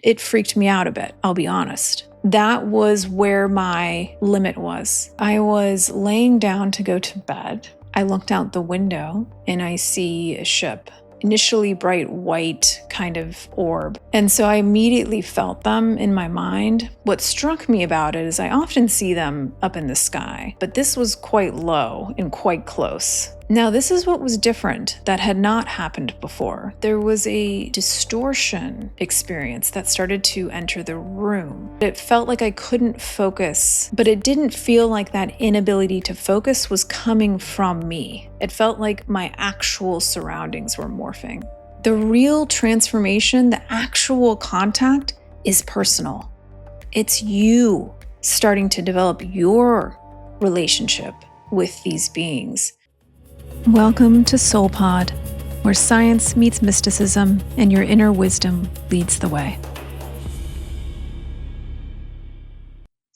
it freaked me out a bit, I'll be honest. That was where my limit was. I was laying down to go to bed. I looked out the window and I see a ship, initially bright white kind of orb. And so I immediately felt them in my mind. What struck me about it is I often see them up in the sky, but this was quite low and quite close. Now, this is what was different that had not happened before. There was a distortion experience that started to enter the room. It felt like I couldn't focus, but it didn't feel like that inability to focus was coming from me. It felt like my actual surroundings were morphing. The real transformation, the actual contact, is personal. It's you starting to develop your relationship with these beings. Welcome to SoulPod, where science meets mysticism and your inner wisdom leads the way.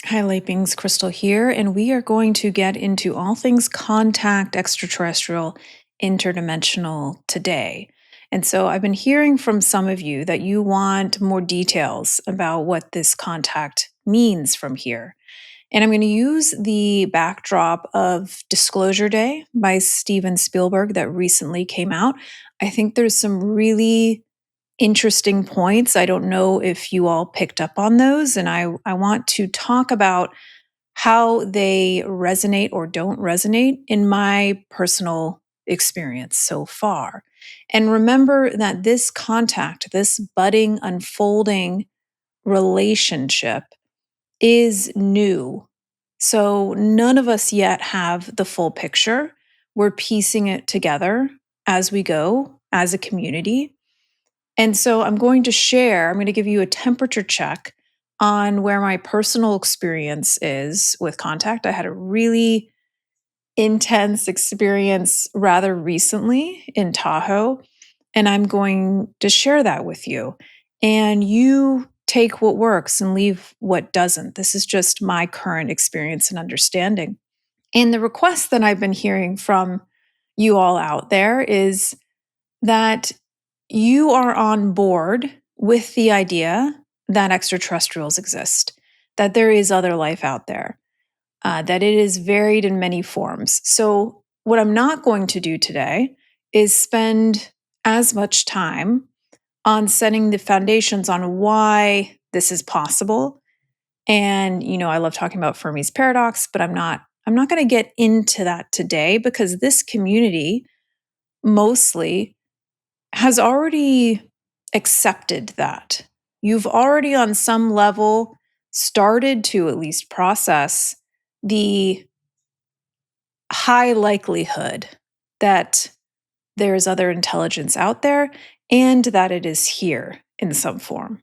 Hi, light beings, Crystal here, and we are going to get into all things contact, extraterrestrial, interdimensional today. And so I've been hearing from some of you that you want more details about what this contact means from here. And I'm going to use the backdrop of Disclosure Day by Steven Spielberg that recently came out. I think there's some really interesting points. I don't know if you all picked up on those, and I want to talk about how they resonate or don't resonate in my personal experience so far. And remember that this contact, this budding, unfolding relationship is new. So none of us yet have the full picture. We're piecing it together as we go as a community. And so I'm going to give you a temperature check on where my personal experience is with contact. I had a really intense experience rather recently in Tahoe, and I'm going to share that with you. And you take what works and leave what doesn't. This is just my current experience and understanding. And the request that I've been hearing from you all out there is that you are on board with the idea that extraterrestrials exist, that there is other life out there, that it is varied in many forms. So, what I'm not going to do today is spend as much time on setting the foundations on why this is possible. And, I love talking about Fermi's paradox, but I'm not going to get into that today because this community mostly has already accepted that. You've already on some level started to at least process the high likelihood that there's other intelligence out there and that it is here in some form.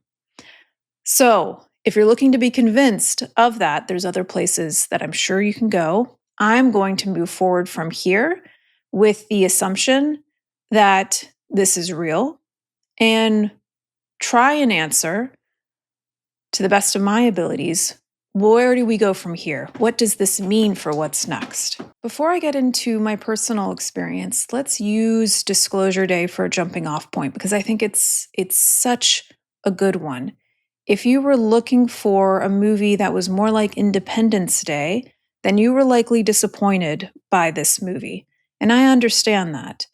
So, if you're looking to be convinced of that, there's other places that I'm sure you can go. I'm going to move forward from here with the assumption that this is real and try and answer to the best of my abilities. Where do we go from here? What does this mean for what's next? Before I get into my personal experience, let's use Disclosure Day for a jumping off point because I think it's such a good one. If you were looking for a movie that was more like Independence Day, then you were likely disappointed by this movie. And I understand that.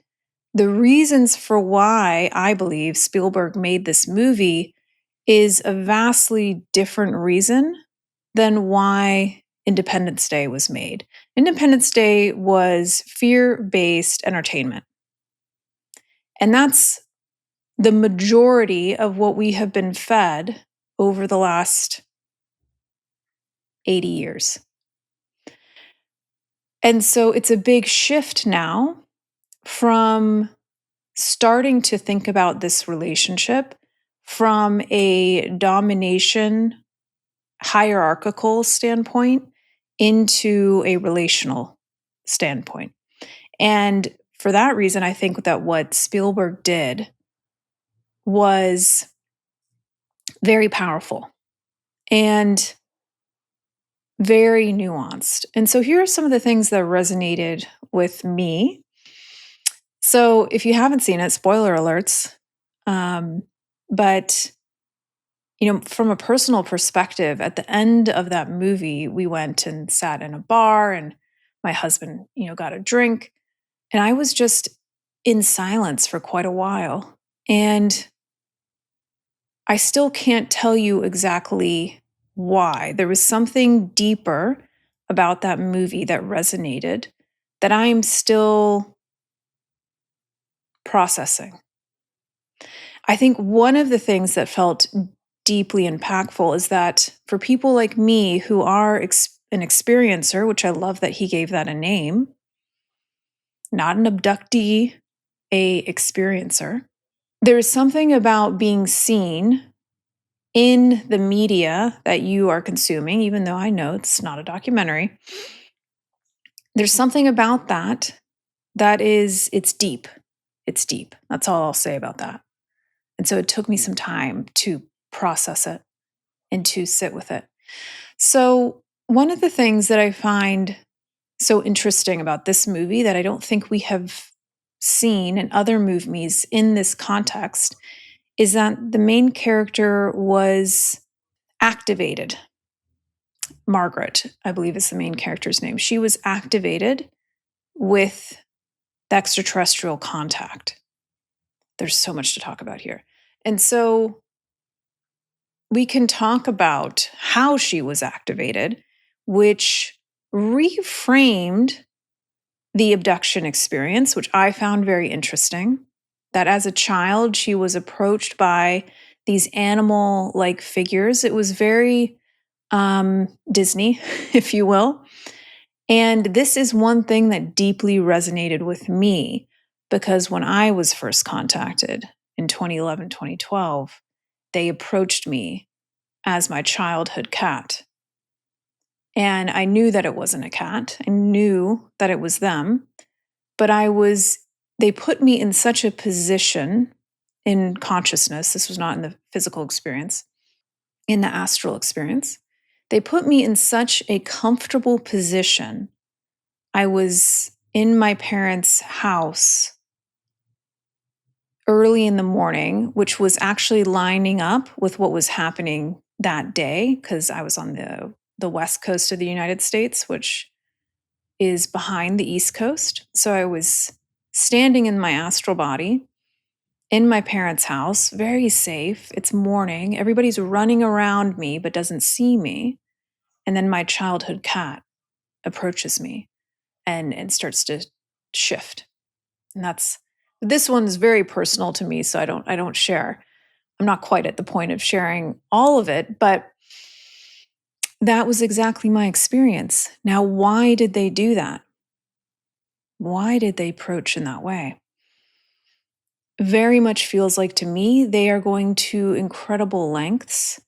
The reasons for why I believe Spielberg made this movie is a vastly different reason than why Independence Day was made. Independence Day was fear-based entertainment. And that's the majority of what we have been fed over the last 80 years. And so it's a big shift now from starting to think about this relationship from a domination hierarchical standpoint into a relational standpoint. And for that reason, I think that what Spielberg did was very powerful and very nuanced. And so here are some of the things that resonated with me. So if you haven't seen it, spoiler alerts, but From a personal perspective, at the end of that movie, we went and sat in a bar, and my husband, got a drink, and I was just in silence for quite a while. And I still can't tell you exactly why. There was something deeper about that movie that resonated that I'm still processing. I think one of the things that felt deeply impactful is that for people like me who are an experiencer, which I love that he gave that a name, not an abductee, a experiencer, there is something about being seen in the media that you are consuming, even though I know it's not a documentary. There's something about that it's deep. It's deep. That's all I'll say about that. And so it took me some time to process it and to sit with it. So, one of the things that I find so interesting about this movie that I don't think we have seen in other movies in this context is that the main character was activated. Margaret, I believe is the main character's name. She was activated with the extraterrestrial contact. There's so much to talk about here. And so we can talk about how she was activated, which reframed the abduction experience, which I found very interesting. That as a child, she was approached by these animal like figures. It was very Disney, if you will. And this is one thing that deeply resonated with me because when I was first contacted in 2011, 2012, they approached me as my childhood cat. And I knew that it wasn't a cat. I knew that it was them. But they put me in such a position in consciousness. This was not in the physical experience, in the astral experience. They put me in such a comfortable position. I was in my parents' house early in the morning, which was actually lining up with what was happening that day because I was on the west coast of the United States, which is behind the East Coast. So I was standing in my astral body in my parents' house, very safe. It's morning. Everybody's running around me but doesn't see me. And then my childhood cat approaches me and starts to shift. And this one's very personal to me, so I don't share. I'm not quite at the point of sharing all of it, but that was exactly my experience. Now, why did they do that? Why did they approach in that way? Very much feels like to me they are going to incredible lengths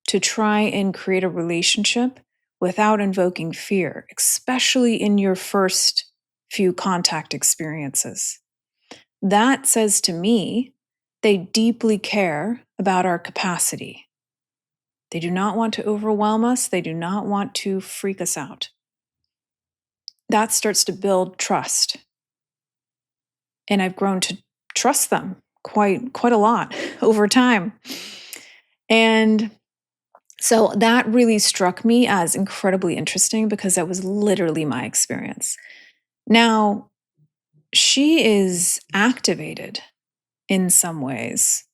to try and create a relationship without invoking fear, especially in your first few contact experiences. That says to me they deeply care about our capacity. They do not want to overwhelm us. They do not want to freak us out. That starts to build trust. And I've grown to trust them quite a lot over time. And so that really struck me as incredibly interesting because that was literally my experience. Now, she is activated in some ways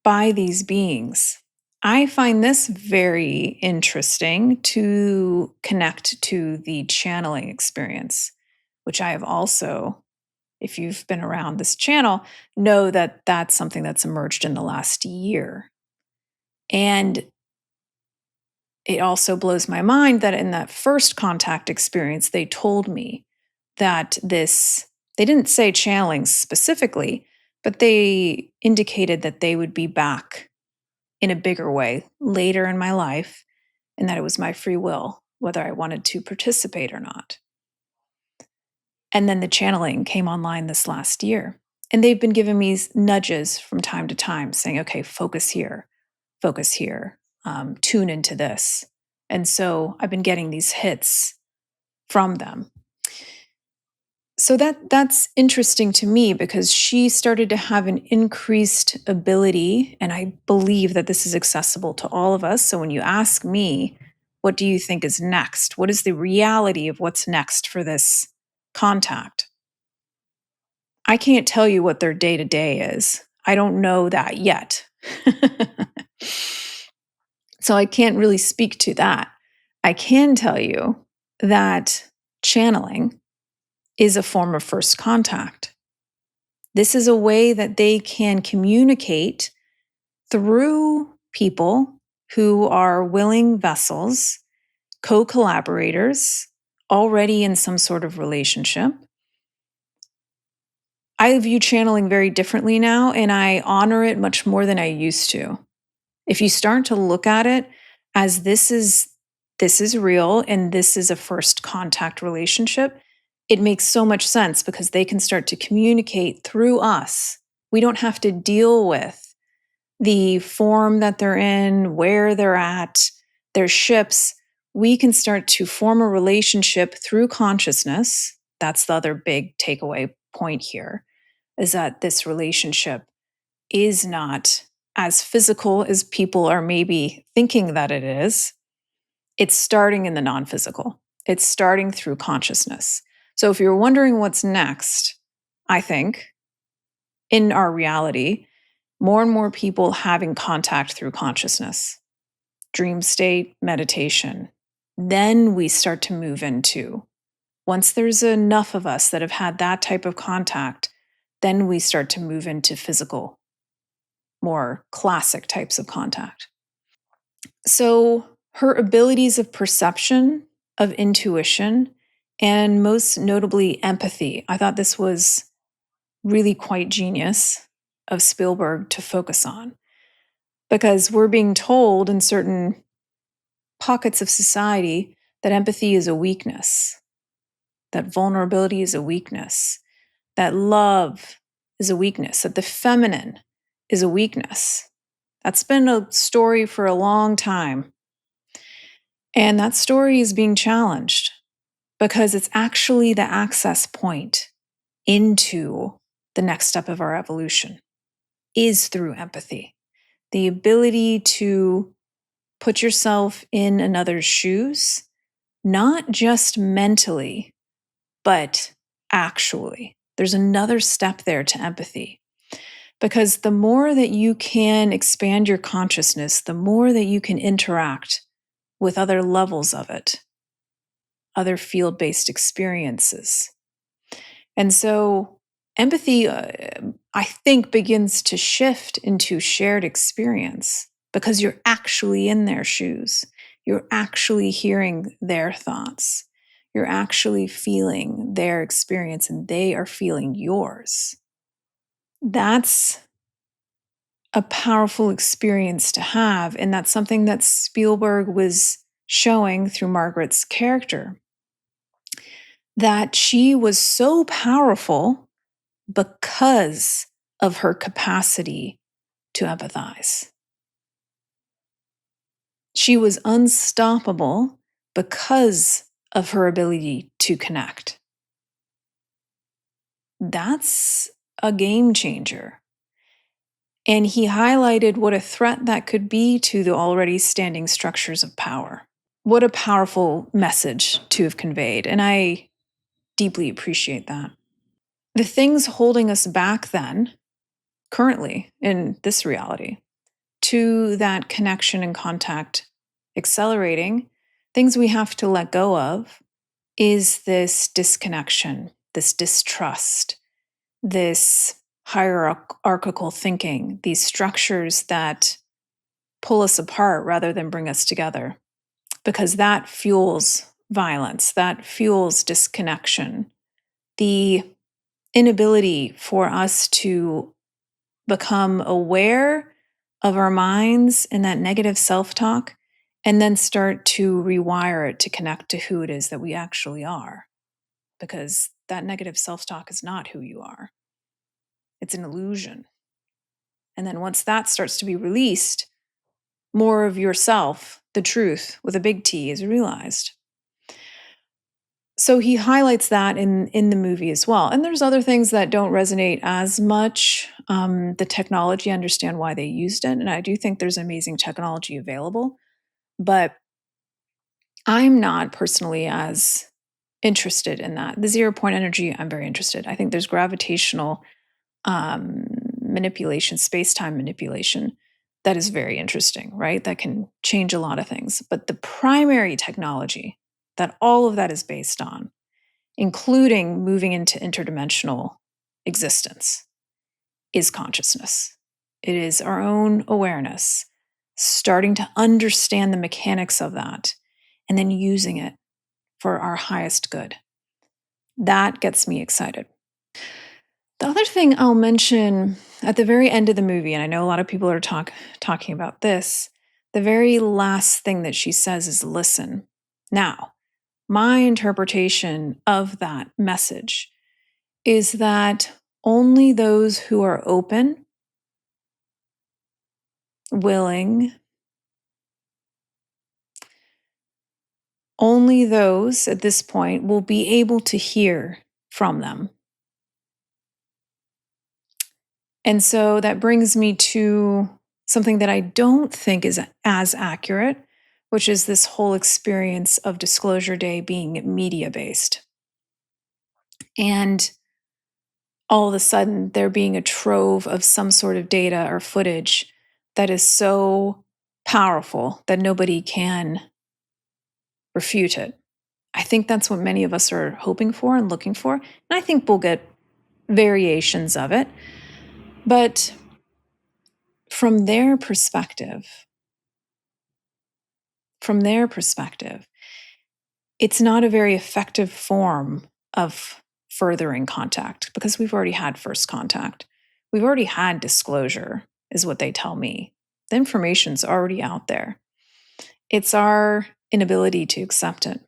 by these beings. I find this very interesting to connect to the channeling experience, which I have also, if you've been around this channel, know that that's something that's emerged in the last year. And it also blows my mind that in that first contact experience, they told me that they didn't say channeling specifically, but they indicated that they would be back in a bigger way later in my life, and that it was my free will whether I wanted to participate or not. And then the channeling came online this last year. And they've been giving me nudges from time to time saying, okay, focus here, tune into this. And so I've been getting these hits from them. So that's interesting to me because she started to have an increased ability, and I believe that this is accessible to all of us. So when you ask me, what do you think is next? What is the reality of what's next for this contact? I can't tell you what their day to day is. I don't know that yet. So I can't really speak to that. I can tell you that channeling is a form of first contact. This is a way that they can communicate through people who are willing vessels, co collaborators, already in some sort of relationship. I view channeling very differently now, and I honor it much more than I used to. If you start to look at it as this is real and this is a first contact relationship, it makes so much sense because they can start to communicate through us. We don't have to deal with the form that they're in, where they're at, their ships. We can start to form a relationship through consciousness. That's the other big takeaway point here, is that this relationship is not as physical as people are maybe thinking that it is. It's starting in the non physical, it's starting through consciousness. So if you're wondering what's next, I think in our reality, more and more people having contact through consciousness, dream state, meditation. Then we start to move into, once there's enough of us that have had that type of contact, then we start to move into physical, more classic types of contact. So, her abilities of perception, of intuition, and most notably empathy. I thought this was really quite genius of Spielberg to focus on because we're being told in certain pockets of society that empathy is a weakness, that vulnerability is a weakness, that love is a weakness, that the feminine is a weakness. That's been a story for a long time. And that story is being challenged because it's actually the access point into the next step of our evolution is through empathy. The ability to put yourself in another's shoes, not just mentally, but actually. There's another step there to empathy. Because the more that you can expand your consciousness, the more that you can interact with other levels of it, other field based experiences. And so empathy, I think, begins to shift into shared experience because you're actually in their shoes. You're actually hearing their thoughts. You're actually feeling their experience and they are feeling yours. That's a powerful experience to have. And that's something that Spielberg was showing through Margaret's character, that she was so powerful because of her capacity to empathize. She was unstoppable because of her ability to connect. That's a game changer. And he highlighted what a threat that could be to the already standing structures of power. What a powerful message to have conveyed. And I deeply appreciate that. The things holding us back then, currently in this reality, to that connection and contact accelerating, things we have to let go of is this disconnection, this distrust, this hierarchical thinking, these structures that pull us apart rather than bring us together, because that fuels violence, that fuels disconnection, the inability for us to become aware of our minds and that negative self talk, and then start to rewire it to connect to who it is that we actually are. Because that negative self talk is not who you are, it's an illusion. And then once that starts to be released, more of yourself, the truth with a big T, is realized. So he highlights that in the movie as well. And there's other things that don't resonate as much. The technology, I understand why they used it, and I do think there's amazing technology available, but I'm not personally as interested in that. The 0 point energy, I'm very interested. I think there's gravitational um, manipulation, space time manipulation, that is very interesting, right? That can change a lot of things. But the primary technology that all of that is based on, including moving into interdimensional existence, is consciousness. It is our own awareness, starting to understand the mechanics of that, and then using it for our highest good. That gets me excited. The other thing I'll mention at the very end of the movie, and I know a lot of people are talking about this, the very last thing that she says is listen. Now, my interpretation of that message is that only those who are open, willing, only those at this point will be able to hear from them. And so that brings me to something that I don't think is as accurate, which is this whole experience of Disclosure Day being media based. And all of a sudden, there being a trove of some sort of data or footage that is so powerful that nobody can refute it. I think that's what many of us are hoping for and looking for. And I think we'll get variations of it. But from their perspective, it's not a very effective form of furthering contact because we've already had first contact. We've already had disclosure, is what they tell me. The information's already out there. It's our inability to accept it,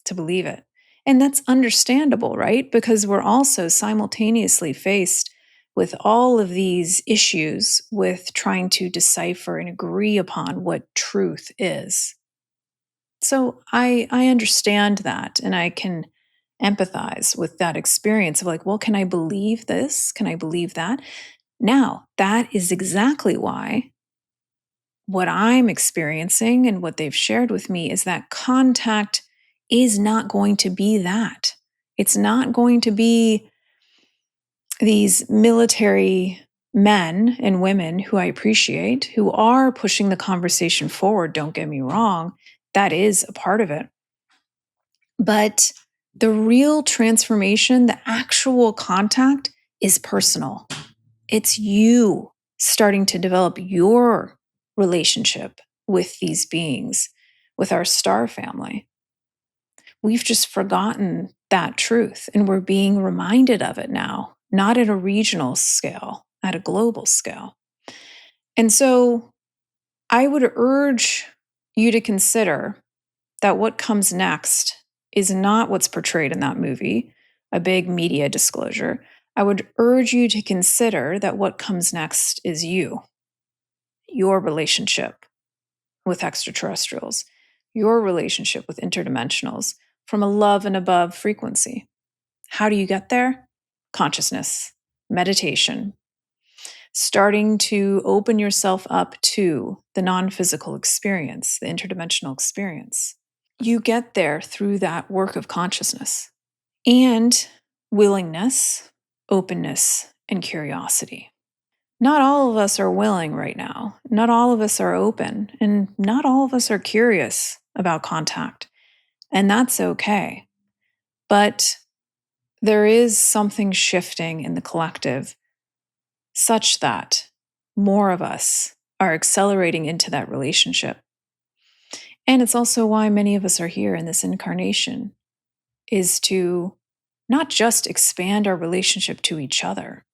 to believe it. And that's understandable, right? Because we're also simultaneously faced with all of these issues with trying to decipher and agree upon what truth is. So I understand that, and I can empathize with that experience of like, well, can I believe this? Can I believe that? Now, that is exactly why what I'm experiencing and what they've shared with me is that contact is not going to be that. It's not going to be these military men and women who I appreciate, who are pushing the conversation forward. Don't get me wrong, that is a part of it. But the real transformation, the actual contact is personal. It's you starting to develop your relationship with these beings, with our star family. We've just forgotten that truth and we're being reminded of it now, not at a regional scale, at a global scale. And so I would urge you to consider that what comes next is not what's portrayed in that movie, a big media disclosure. I would urge you to consider that what comes next is you, your relationship with extraterrestrials, your relationship with interdimensionals from a love and above frequency. How do you get there? Consciousness, meditation, starting to open yourself up to the non physical experience, the interdimensional experience. You get there through that work of consciousness and willingness, openness, and curiosity. Not all of us are willing right now. Not all of us are open, and not all of us are curious about contact. And that's okay. But there is something shifting in the collective such that more of us are accelerating into that relationship. And it's also why many of us are here in this incarnation, is to not just expand our relationship to each other,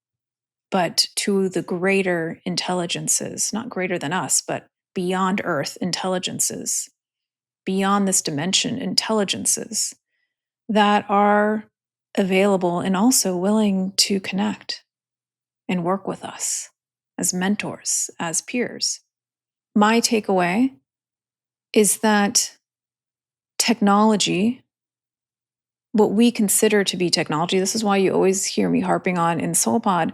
but to the greater intelligences, not greater than us, but beyond Earth intelligences, beyond this dimension intelligences that are available and also willing to connect and work with us as mentors, as peers. My takeaway is that technology what we consider to be technology. This is why you always hear me harping on in SoulPod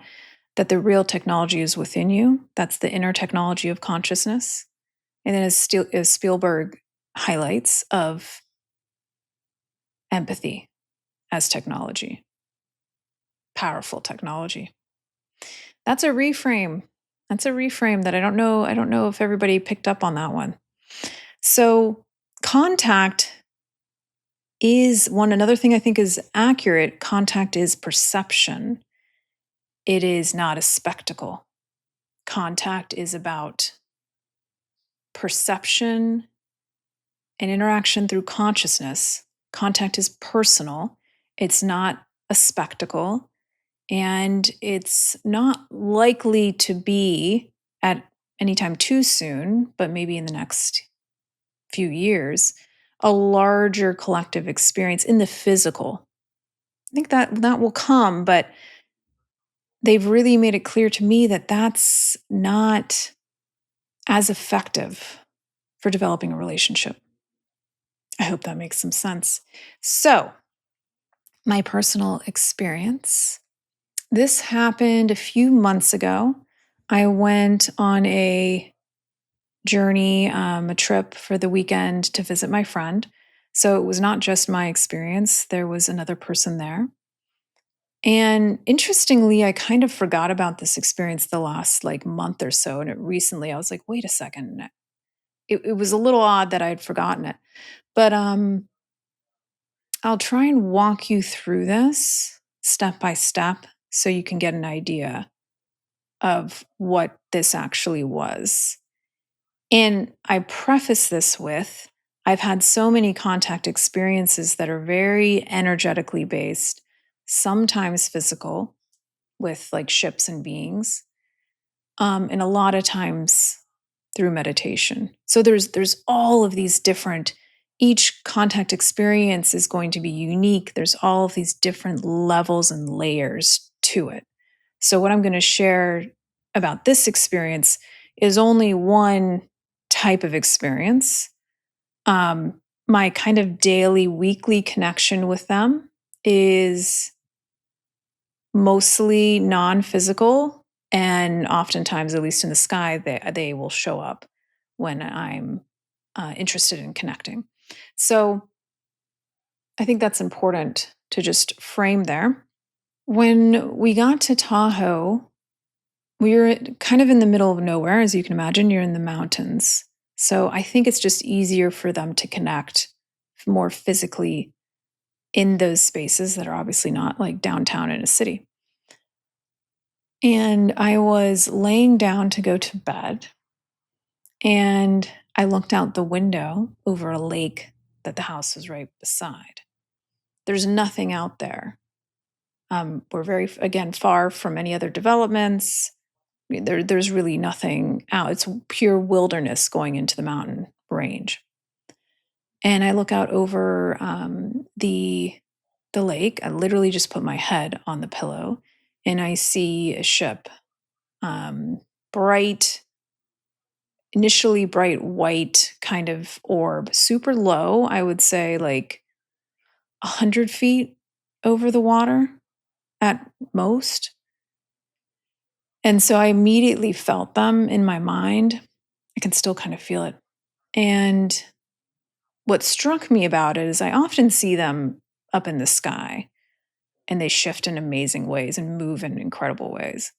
that the real technology is within you. That's the inner technology of consciousness. And then as Spielberg highlights, of empathy as technology, powerful technology. That's a reframe. That's a reframe that I don't know if everybody picked up on that one. So contact is another thing I think is accurate. Contact is perception. It is not a spectacle. Contact is about perception and interaction through consciousness. Contact is personal. It's not a spectacle. And it's not likely to be at any time too soon, but maybe in the next few years, a larger collective experience in the physical. I think that will come, but they've really made it clear to me that that's not as effective for developing a relationship. I hope that makes some sense. So, my personal experience. This happened a few months ago. I went on a journey, a trip for the weekend to visit my friend. So it was not just my experience, there was another person there. And interestingly, I kind of forgot about this experience the last like month or so. And recently I was like, wait a second. It was a little odd that I had forgotten it. But I'll try and walk you through this step by step so you can get an idea of what this actually was. And I preface this with I've had so many contact experiences that are very energetically based, sometimes physical with like ships and beings, and a lot of times through meditation. So there's all of these different. Each contact experience is going to be unique. There's all of these different levels and layers to it. So what I'm going to share about this experience is only one type of experience. My kind of daily, weekly connection with them is mostly non-physical, and oftentimes, at least in the sky, they will show up when I'm interested in connecting. So I think that's important to just frame there. When we got to Tahoe, we were kind of in the middle of nowhere, as you can imagine. You're in the mountains. So I think it's just easier for them to connect more physically in those spaces that are obviously not like downtown in a city. And I was laying down to go to bed, and I looked out the window over a lake that the house was right beside. There's nothing out there. We're very, again, far from any other developments. There's really nothing out. It's pure wilderness going into the mountain range. And I look out over the lake. I literally just put my head on the pillow, and I see a ship, bright, initially bright white kind of orb, super low. I would say like 100 feet over the water at most. And so I immediately felt them in my mind. I can still kind of feel it. And what struck me about it is I often see them up in the sky, and they shift in amazing ways and move in incredible ways.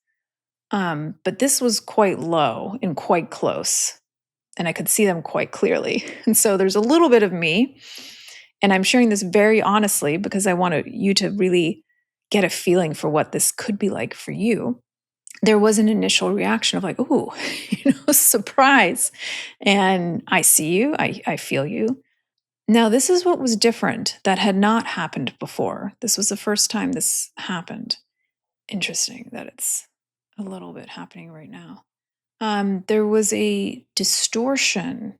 But this was quite low and quite close, and I could see them quite clearly. And so there's a little bit of me, and I'm sharing this very honestly because I want you to really get a feeling for what this could be like for you. There was an initial reaction of like, "Ooh, surprise!" And I see you, I feel you. Now, this is what was different that had not happened before. This was the first time this happened. Interesting that it's a little bit happening right now. There was a distortion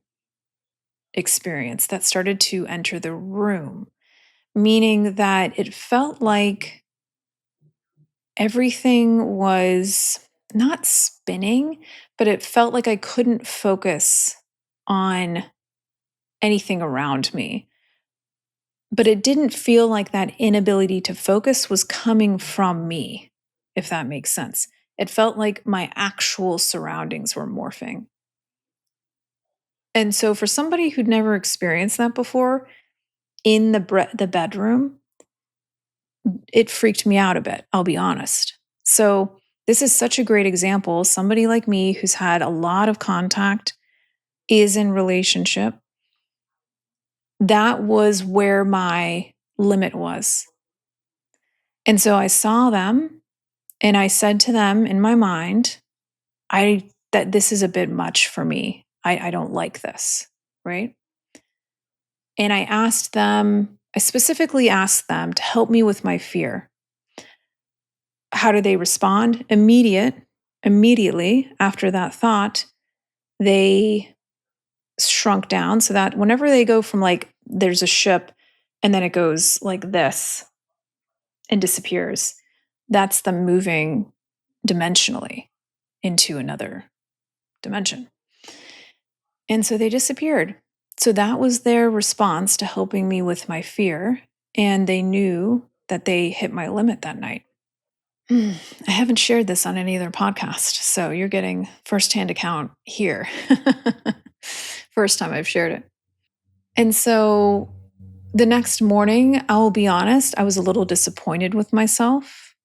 experience that started to enter the room, meaning that it felt like everything was not spinning, but it felt like I couldn't focus on anything around me. But it didn't feel like that inability to focus was coming from me, if that makes sense. It felt like my actual surroundings were morphing. And so for somebody who'd never experienced that before in the bedroom, it freaked me out a bit, I'll be honest. So this is such a great example. Somebody like me who's had a lot of contact, is in relationship. That was where my limit was. And so I saw them and I said to them in my mind, that this is a bit much for me. I don't like this, right? And I specifically asked them to help me with my fear. How do they respond? Immediately after that thought, they shrunk down so that whenever they go from like there's a ship and then it goes like this and disappears, that's them moving dimensionally into another dimension. And so they disappeared. So that was their response to helping me with my fear. And they knew that they hit my limit that night. I haven't shared this on any other podcast, so you're getting firsthand account here. First time I've shared it. And so the next morning, I'll be honest, I was a little disappointed with myself.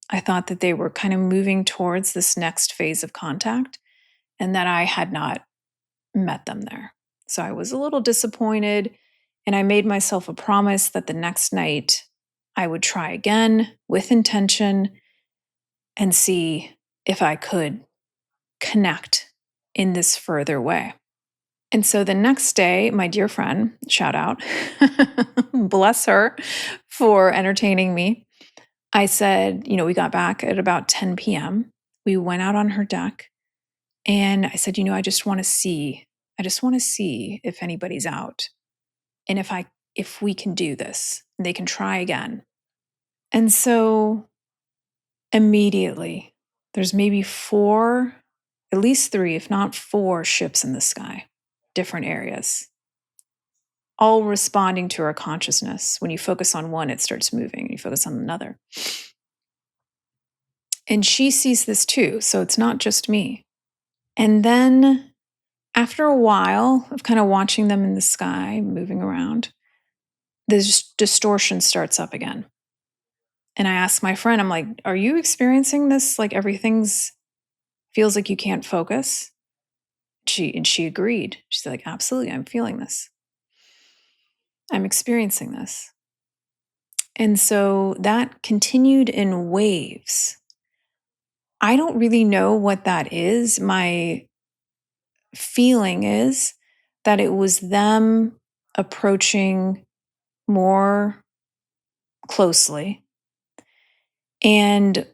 I thought that they were kind of moving towards this next phase of contact and that I had not met them there. So I was a little disappointed, and I made myself a promise that the next night I would try again with intention and see if I could connect in this further way. And so the next day, my dear friend, shout out, bless her for entertaining me. I said, we got back at about 10 p.m. We went out on her deck and I said, I just want to see if anybody's out and if we can do this. They can try again. And so immediately, there's maybe at least three, if not four ships in the sky, different areas, all responding to our consciousness. When you focus on one, it starts moving, and you focus on another. And she sees this too, so it's not just me. And then after a while of kind of watching them in the sky, moving around, this distortion starts up again. And I ask my friend, I'm like, are you experiencing this? Like everything's feels like you can't focus? She agreed. She's like, absolutely, I'm feeling this. I'm experiencing this. And so that continued in waves. I don't really know what that is. My feeling is that it was them approaching more closely and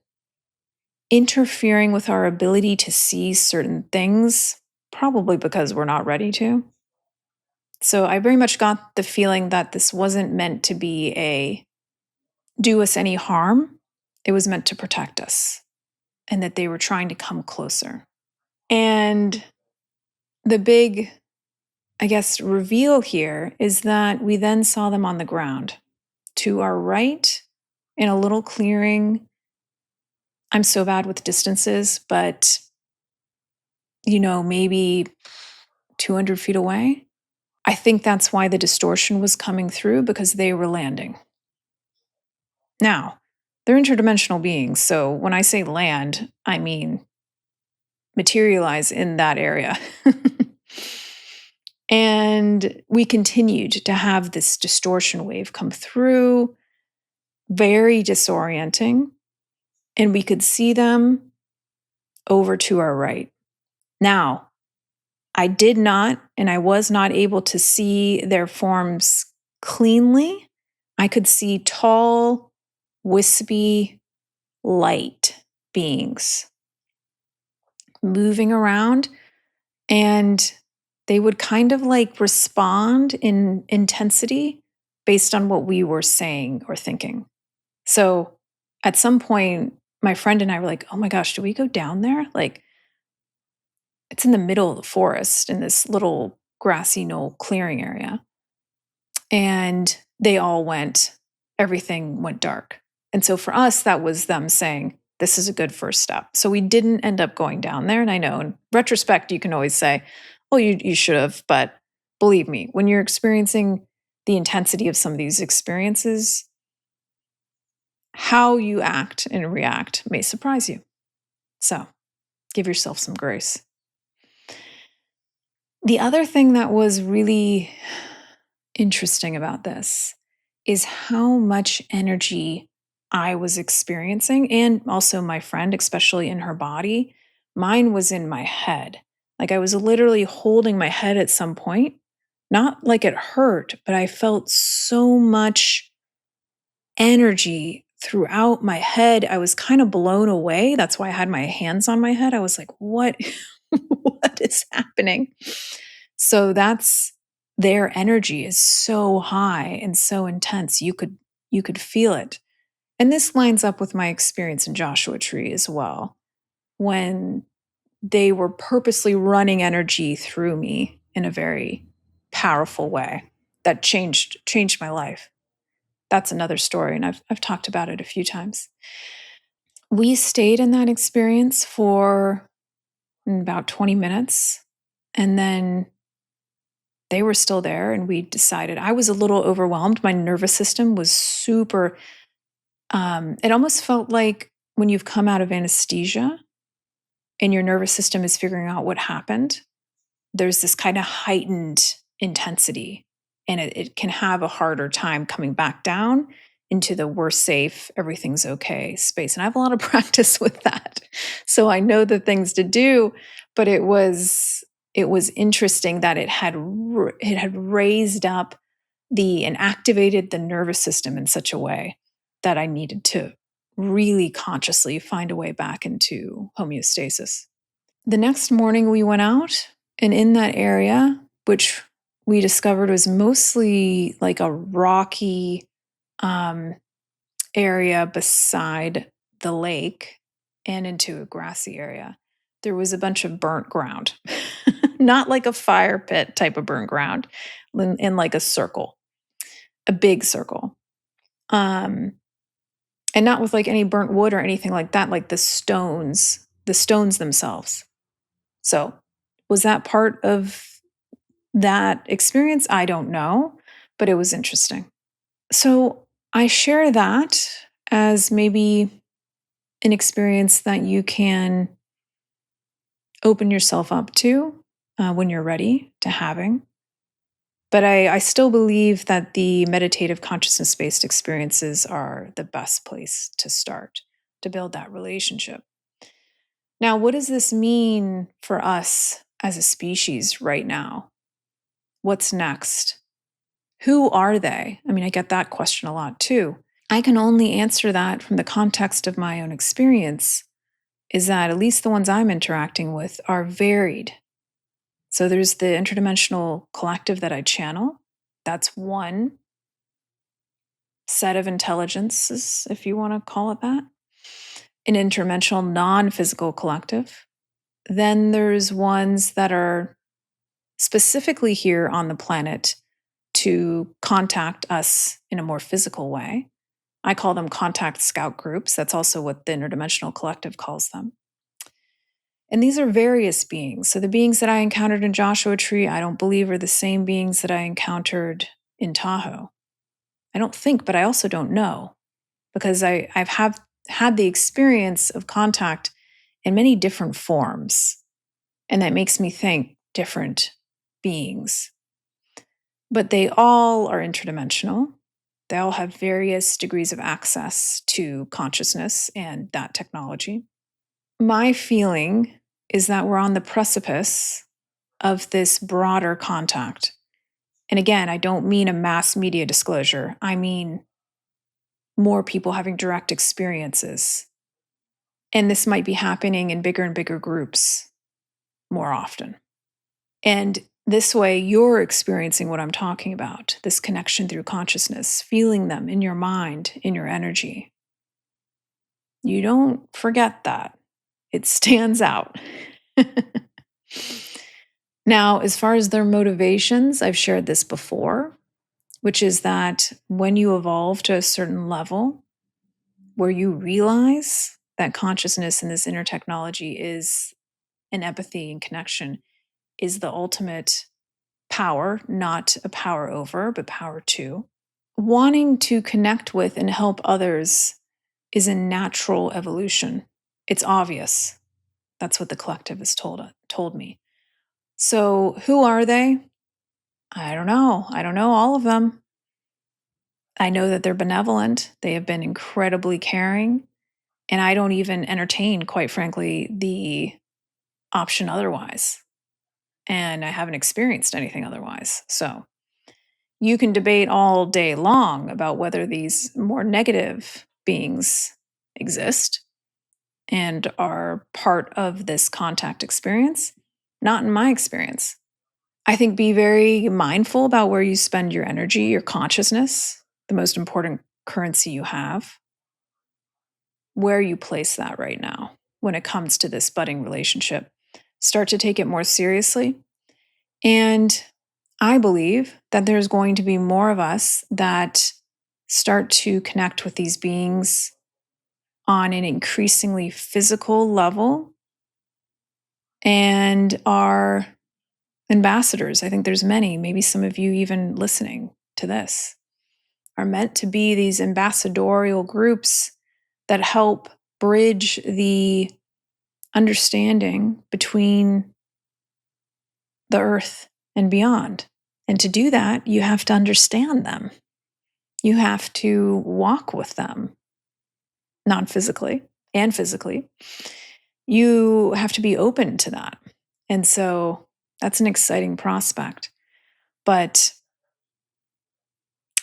interfering with our ability to see certain things, probably because we're not ready to. So I very much got the feeling that this wasn't meant to be a do us any harm. It was meant to protect us and that they were trying to come closer. And the big, I guess, reveal here is that we then saw them on the ground to our right in a little clearing. I'm so bad with distances, but maybe 200 feet away. I think that's why the distortion was coming through, because they were landing. Now, they're interdimensional beings, so when I say land, I mean materialize in that area. And we continued to have this distortion wave come through, very disorienting, and we could see them over to our right. Now, I did not, and I was not able to see their forms cleanly. I could see tall, wispy, light beings moving around, and they would kind of like respond in intensity based on what we were saying or thinking. So at some point, my friend and I were like, oh my gosh, do we go down there? Like, it's in the middle of the forest in this little grassy knoll clearing area. And they all everything went dark. And so for us, that was them saying, this is a good first step. So we didn't end up going down there. And I know in retrospect, you can always say, oh, you should have. But believe me, when you're experiencing the intensity of some of these experiences, how you act and react may surprise you. So give yourself some grace. The other thing that was really interesting about this is how much energy I was experiencing, and also my friend, especially in her body. Mine was in my head. Like I was literally holding my head at some point, not like it hurt, but I felt so much energy throughout my head. I was kind of blown away. That's why I had my hands on my head. I was like, what, what is happening? So that's their energy is so high and so intense. You could feel it. And this lines up with my experience in Joshua Tree as well, when they were purposely running energy through me in a very powerful way that changed my life. That's another story, and I've talked about it a few times. We stayed in that experience for about 20 minutes, and then they were still there, and we decided. I was a little overwhelmed. My nervous system was super, it almost felt like when you've come out of anesthesia and your nervous system is figuring out what happened, there's this kind of heightened intensity, and it can have a harder time coming back down into the we're safe, everything's okay space. And I have a lot of practice with that. So I know the things to do, but it was interesting that it had raised up and activated the nervous system in such a way that I needed to really consciously find a way back into homeostasis. The next morning we went out, and in that area, which we discovered was mostly like a rocky um, area beside the lake and into a grassy area, there was a bunch of burnt ground. Not like a fire pit type of burnt ground, in like a circle, a big circle. And not with like any burnt wood or anything like that, like the stones themselves. So, was that part of that experience? I don't know, but it was interesting. So, I share that as maybe an experience that you can open yourself up to when you're ready to having. But I still believe that the meditative consciousness based experiences are the best place to start to build that relationship. Now, what does this mean for us as a species right now? What's next? Who are they? I mean, I get that question a lot too. I can only answer that from the context of my own experience, is that at least the ones I'm interacting with are varied. So there's the interdimensional collective that I channel. That's one set of intelligences, if you want to call it that. An interdimensional non-physical collective. Then there's ones that are specifically here on the planet to contact us in a more physical way. I call them contact scout groups. That's also what the interdimensional collective calls them. And these are various beings. So the beings that I encountered in Joshua Tree, I don't believe are the same beings that I encountered in Tahoe. I don't think, but I also don't know, because I've had the experience of contact in many different forms. And that makes me think different beings. But they all are interdimensional. They all have various degrees of access to consciousness and that technology. My feeling is that we're on the precipice of this broader contact. And again, I don't mean a mass media disclosure. I mean more people having direct experiences. And this might be happening in bigger and bigger groups more often. And this way, you're experiencing what I'm talking about, this connection through consciousness, feeling them in your mind, in your energy. You don't forget that. It stands out. Now, as far as their motivations, I've shared this before. which is that when you evolve to a certain level where you realize that consciousness and this inner technology is an empathy and connection is the ultimate power, not a power over, but power to. Wanting to connect with and help others is a natural evolution. It's obvious. That's what the collective has told me. So, who are they? I don't know. I don't know all of them. I know that they're benevolent. They have been incredibly caring. And I don't even entertain, quite frankly, the option otherwise. And I haven't experienced anything otherwise. So, you can debate all day long about whether these more negative beings exist and are part of this contact experience. Not in my experience. I think be very mindful about where you spend your energy, your consciousness, the most important currency you have, where you place that right now when it comes to this budding relationship. Start to take it more seriously. And I believe that there's going to be more of us that start to connect with these beings on an increasingly physical level and are ambassadors. I think there's many, maybe some of you even listening to this, are meant to be these ambassadorial groups that help bridge the understanding between the earth and beyond. And to do that, you have to understand them. You have to walk with them, non physically and physically. You have to be open to that. And so that's an exciting prospect. But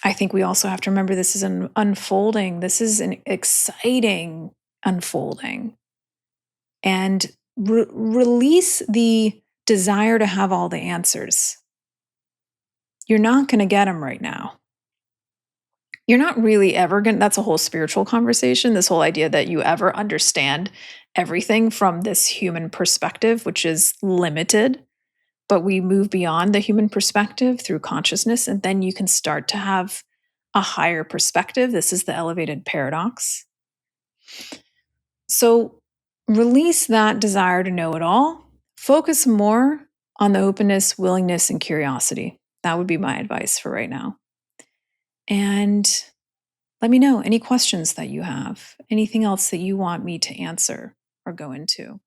I think we also have to remember this is an unfolding. This is an exciting unfolding. And release the desire to have all the answers. You're not going to get them right now. You're not really ever going to, that's a whole spiritual conversation, this whole idea that you ever understand everything from this human perspective, which is limited. But we move beyond the human perspective through consciousness, and then you can start to have a higher perspective. This is the elevated paradox. So release that desire to know it all. Focus more on the openness, willingness, and curiosity. That would be my advice for right now. And let me know any questions that you have, anything else that you want me to answer or go into.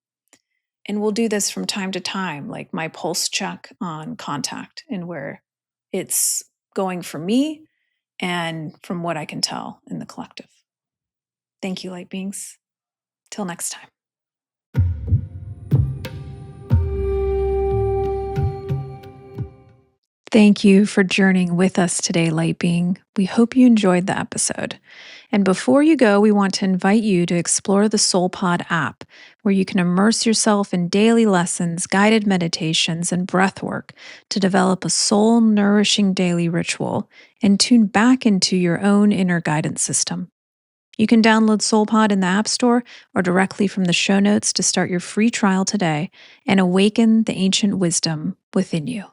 And we'll do this from time to time, like my pulse check on contact and where it's going for me and from what I can tell in the collective. Thank you, light beings. Till next time. Thank you for journeying with us today, light being. We hope you enjoyed the episode. And before you go, we want to invite you to explore the SoulPod app, where you can immerse yourself in daily lessons, guided meditations, and breath work to develop a soul-nourishing daily ritual and tune back into your own inner guidance system. You can download SoulPod in the App Store or directly from the show notes to start your free trial today and awaken the ancient wisdom within you.